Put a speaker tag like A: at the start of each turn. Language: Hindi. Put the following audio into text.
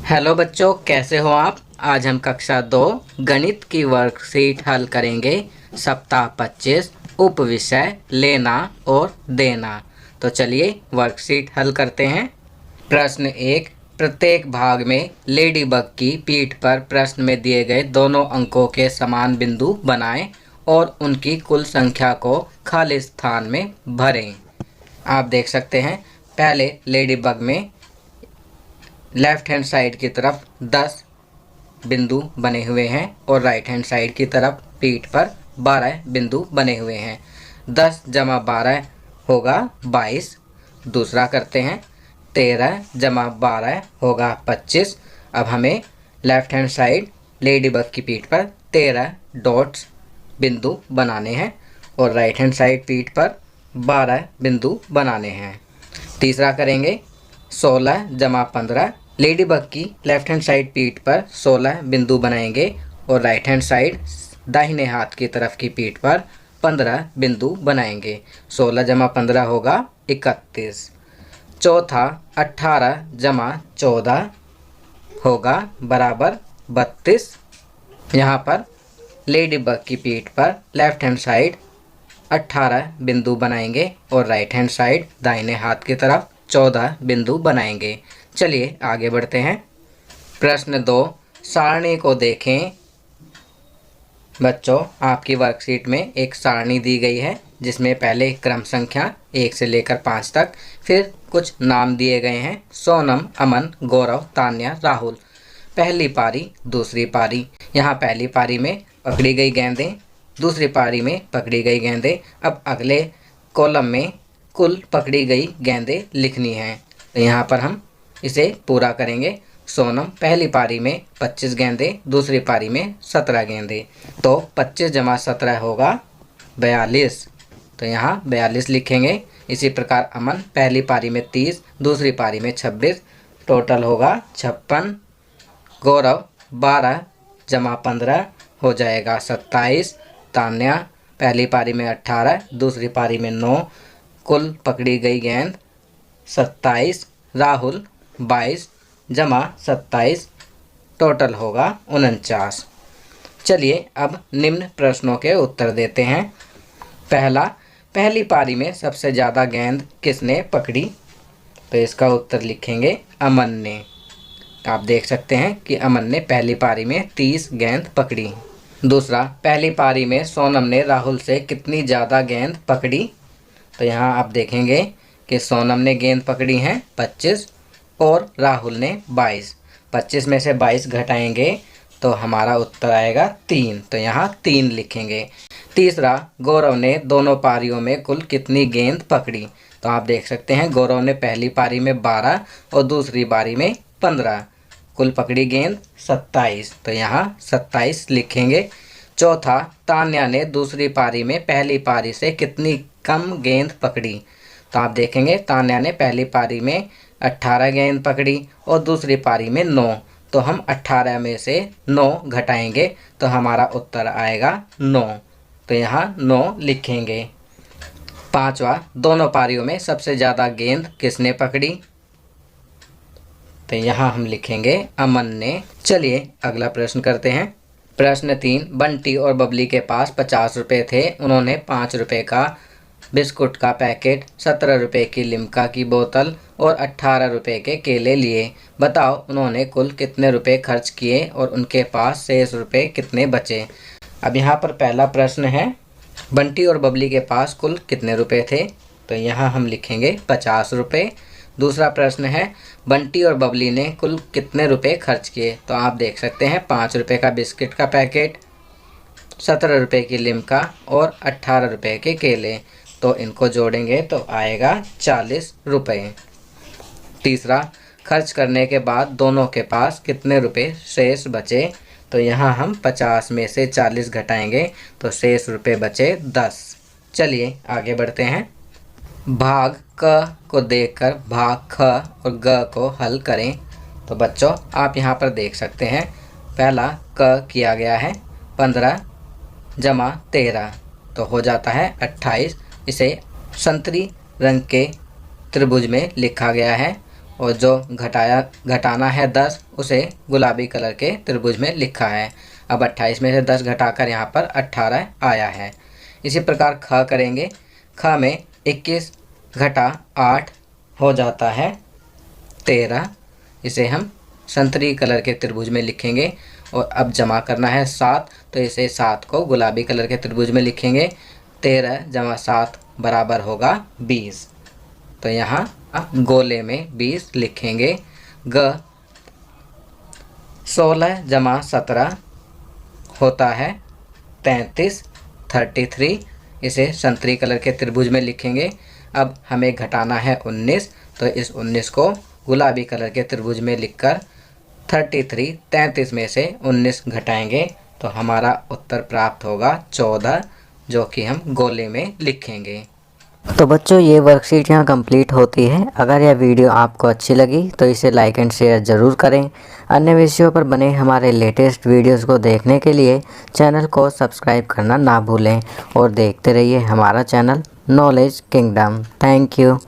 A: हेलो बच्चों, कैसे हो आप। आज हम कक्षा 2 गणित की वर्कशीट हल करेंगे। सप्ताह 25 उप विषय लेना और देना। तो चलिए वर्कशीट हल करते हैं। प्रश्न 1, प्रत्येक भाग में लेडीबग की पीठ पर प्रश्न में दिए गए दोनों अंकों के समान बिंदु बनाएं और उनकी कुल संख्या को खाली स्थान में भरें। आप देख सकते हैं, पहले लेडीबग में लेफ्ट हैंड साइड की तरफ 10 बिंदु बने हुए हैं और राइट हैंड साइड की तरफ पीठ पर 12 बिंदु बने हुए हैं। 10 जमा 12 होगा 22। दूसरा करते हैं, 13 जमा 12 होगा 25। अब हमें लेफ्ट हैंड साइड लेडीबग की पीठ पर 13 डॉट्स बिंदु बनाने हैं और राइट हैंड साइड पीठ पर 12 बिंदु बनाने हैं। तीसरा करेंगे, 16 जमा 15 लेडीबग की लेफ्ट हैंड साइड पीठ पर 16 बिंदु बनाएंगे और राइट हैंड साइड दाहिने हाथ की तरफ की पीठ पर 15 बिंदु बनाएंगे। 16 जमा 15 होगा 31। चौथा, 18 जमा 14 होगा बराबर 32। यहाँ पर लेडीबग की पीठ पर लेफ्ट हैंड साइड 18 बिंदु बनाएंगे और राइट हैंड साइड दाहिने हाथ की तरफ 14 बिंदु बनाएंगे। चलिए आगे बढ़ते हैं। प्रश्न 2, सारणी को देखें। बच्चों, आपकी वर्कशीट में एक सारणी दी गई है जिसमें पहले क्रम संख्या 1 से लेकर 5 तक, फिर कुछ नाम दिए गए हैं, सोनम, अमन, गौरव, तान्या, राहुल। पहली पारी, दूसरी पारी। यहाँ पहली पारी में पकड़ी गई गेंदें, दूसरी पारी में पकड़ी गई गेंदें। अब अगले कॉलम में कुल पकड़ी गई गेंदें लिखनी हैं। तो यहाँ पर हम इसे पूरा करेंगे। सोनम पहली पारी में 25 गेंदें, दूसरी पारी में 17 गेंदें। तो 25 जमा 17 होगा 42। तो यहाँ 42 लिखेंगे। इसी प्रकार अमन पहली पारी में 30, दूसरी पारी में 26, टोटल होगा 56। गौरव 12 जमा 15 हो जाएगा 27। तान्या पहली पारी में 18, दूसरी पारी में 9, कुल पकड़ी गई गेंद 27। राहुल 22 जमा 27, टोटल होगा 49। चलिए अब निम्न प्रश्नों के उत्तर देते हैं। पहला, पहली पारी में सबसे ज़्यादा गेंद किसने पकड़ी। तो इसका उत्तर लिखेंगे अमन ने। आप देख सकते हैं कि अमन ने पहली पारी में 30 गेंद पकड़ी। दूसरा, पहली पारी में सोनम ने राहुल से कितनी ज़्यादा गेंद पकड़ी। तो यहाँ आप देखेंगे कि सोनम ने गेंद पकड़ी हैं 25 और राहुल ने 22। 25 में से 22 घटाएंगे तो हमारा उत्तर आएगा 3। तो यहाँ 3 लिखेंगे। तीसरा, गौरव ने दोनों पारियों में कुल कितनी गेंद पकड़ी। तो आप देख सकते हैं गौरव ने पहली पारी में 12 और दूसरी पारी में 15, कुल पकड़ी गेंद 27। तो यहाँ 27 लिखेंगे। चौथा, तान्या ने दूसरी पारी में पहली पारी से कितनी कम गेंद पकड़ी। तो आप देखेंगे तान्या ने पहली पारी में 18 गेंद पकड़ी और दूसरी पारी में 9। तो हम 18 में से 9 घटाएंगे तो हमारा उत्तर आएगा 9। तो यहाँ 9 लिखेंगे। पांचवा, दोनों पारियों में सबसे ज़्यादा गेंद किसने पकड़ी। तो यहाँ हम लिखेंगे अमन ने। चलिए अगला प्रश्न करते हैं। प्रश्न 3, बंटी और बबली के पास 50 रुपये थे। उन्होंने 5 रुपये का बिस्कुट का पैकेट, 17 रुपये की लिम्का की बोतल और 18 रुपये के केले लिए। बताओ उन्होंने कुल कितने रुपए खर्च किए और उनके पास शेष रुपये कितने बचे। अब यहाँ पर पहला प्रश्न है, बंटी और बबली के पास कुल कितने रुपए थे। तो यहाँ हम लिखेंगे 50 रुपये। दूसरा प्रश्न है, बंटी और बबली ने कुल कितने रुपए खर्च किए। तो आप देख सकते हैं 5 रुपये का बिस्किट का पैकेट, 17 रुपये की लिम्का और 18 रुपये के केले। तो इनको जोड़ेंगे तो आएगा 40 रुपये। तीसरा, खर्च करने के बाद दोनों के पास कितने रुपए शेष बचे। तो यहाँ हम 50 में से 40 घटाएंगे तो शेष रुपए बचे 10। चलिए आगे बढ़ते हैं। भाग क को देखकर भाग ख और ग को हल करें। तो बच्चों आप यहाँ पर देख सकते हैं, पहला क किया गया है 15 जमा 13 तो हो जाता है 28। इसे संतरी रंग के त्रिभुज में लिखा गया है और जो घटाना है 10 उसे गुलाबी कलर के त्रिभुज में लिखा है। अब 28 में से 10 घटाकर यहाँ पर 18 आया है। इसी प्रकार ख करेंगे। ख में 21 घटा 8 हो जाता है 13। इसे हम संतरी कलर के त्रिभुज में लिखेंगे। और अब जमा करना है 7, तो इसे 7 को गुलाबी कलर के त्रिभुज में लिखेंगे। 13 जमा 7 बराबर होगा 20। तो यहाँ गोले में 20 लिखेंगे। ग 16 जमा 17 होता है 33, 33। इसे संतरी कलर के त्रिभुज में लिखेंगे। अब हमें घटाना है 19, तो इस 19 को गुलाबी कलर के त्रिभुज में लिखकर 33 में से 19 घटाएंगे तो हमारा उत्तर प्राप्त होगा 14, जो कि हम गोले में लिखेंगे।
B: तो बच्चों ये वर्कशीट यहाँ कंप्लीट होती है। अगर यह वीडियो आपको अच्छी लगी तो इसे लाइक एंड शेयर ज़रूर करें। अन्य विषयों पर बने हमारे लेटेस्ट वीडियोस को देखने के लिए चैनल को सब्सक्राइब करना ना भूलें और देखते रहिए हमारा channel knowledge kingdom. Thank you.